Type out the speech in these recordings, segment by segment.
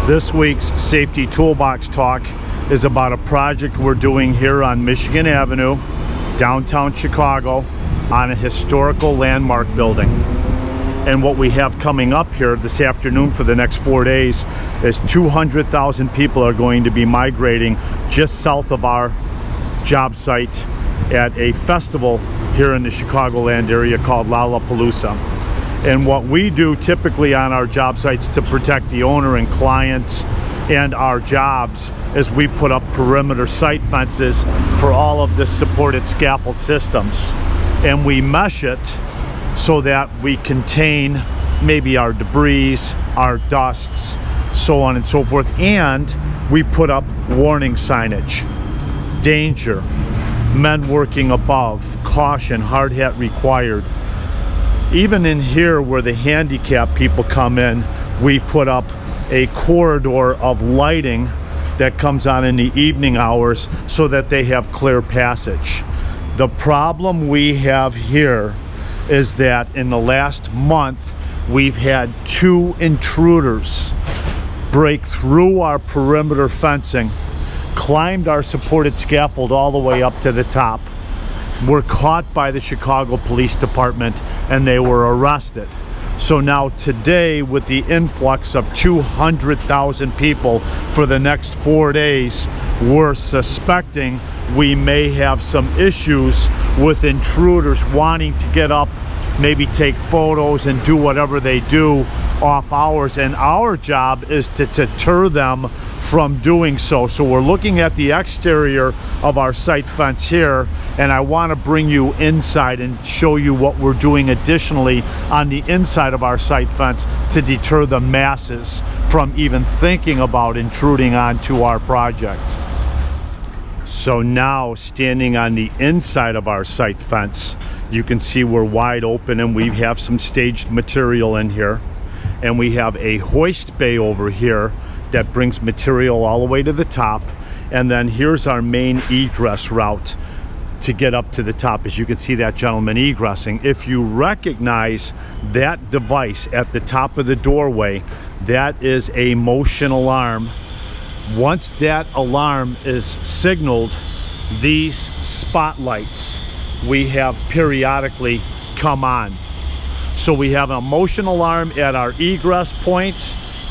This week's Safety Toolbox Talk is about a project we're doing here on Michigan Avenue, downtown Chicago, on a historical landmark building. And what we have coming up here this afternoon for the next 4 days is 200,000 people are going to be migrating just south of our job site at a festival here in the Chicagoland area called Lollapalooza. And what we do typically on our job sites to protect the owner and clients and our jobs is we put up perimeter site fences for all of the supported scaffold systems. And we mesh it so that we contain maybe our debris, our dusts, so on and so forth. And we put up warning signage, danger, men working above, caution, hard hat required. Even in here where the handicapped people come in, we put up a corridor of lighting that comes on in the evening hours so that they have clear passage. The problem we have here is that in the last month, we've had 2 intruders break through our perimeter fencing, climbed our supported scaffold all the way up to the top, were caught by the Chicago Police Department, and they were arrested. So now today, with the influx of 200,000 people for the next 4 days, we're suspecting we may have some issues with intruders wanting to get up, maybe take photos and do whatever they do off hours, and our job is to deter them from doing so. So we're looking at the exterior of our site fence here, and I want to bring you inside and show you what we're doing additionally on the inside of our site fence to deter the masses from even thinking about intruding onto our project. So now, standing on the inside of our site fence, you can see we're wide open and we have some staged material in here. And we have a hoist bay over here that brings material all the way to the top. And then here's our main egress route to get up to the top. As you can see that gentleman egressing. If you recognize that device at the top of the doorway, that is a motion alarm. Once that alarm is signaled, these spotlights we have periodically come on. So we have a motion alarm at our egress point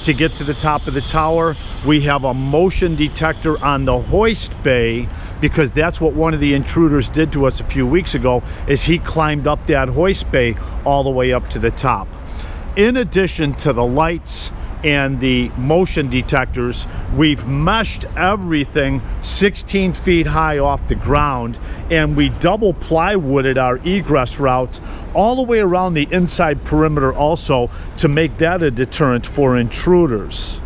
to get to the top of the tower. We have a motion detector on the hoist bay, because that's what one of the intruders did to us a few weeks ago, is he climbed up that hoist bay all the way up to the top. In addition to the lights and the motion detectors, we've meshed everything 16 feet high off the ground, and we double plywooded our egress route all the way around the inside perimeter also to make that a deterrent for intruders.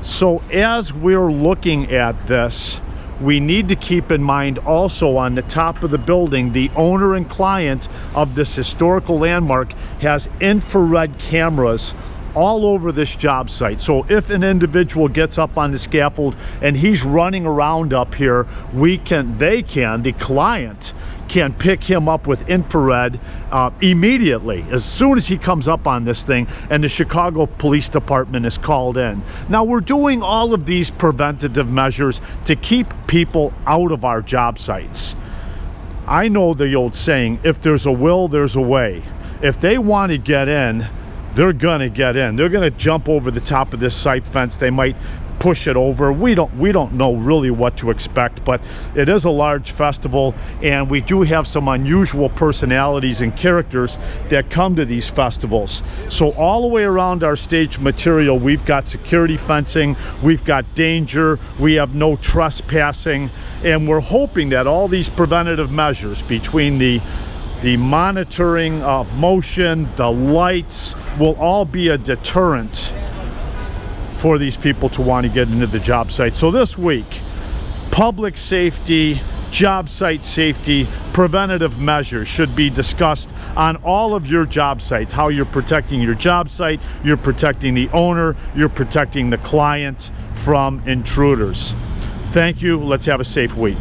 So as we're looking at this, we need to keep in mind also on the top of the building, the owner and client of this historical landmark has infrared cameras all over this job site. So if an individual gets up on the scaffold and he's running around up here, the client can pick him up with infrared immediately, as soon as he comes up on this thing, and the Chicago Police Department is called in. Now, we're doing all of these preventative measures to keep people out of our job sites. I know the old saying, if there's a will, there's a way. If they want to get in, they're gonna get in. They're gonna jump over the top of this site fence. They might push it over. We don't know really what to expect, but it is a large festival, and we do have some unusual personalities and characters that come to these festivals. So all the way around our stage material, we've got security fencing, we've got danger, we have no trespassing, and we're hoping that all these preventative measures, between the monitoring of motion, the lights, will all be a deterrent for these people to want to get into the job site. So this week, public safety, job site safety, preventative measures should be discussed on all of your job sites. How you're protecting your job site, you're protecting the owner, you're protecting the client from intruders. Thank you. Let's have a safe week.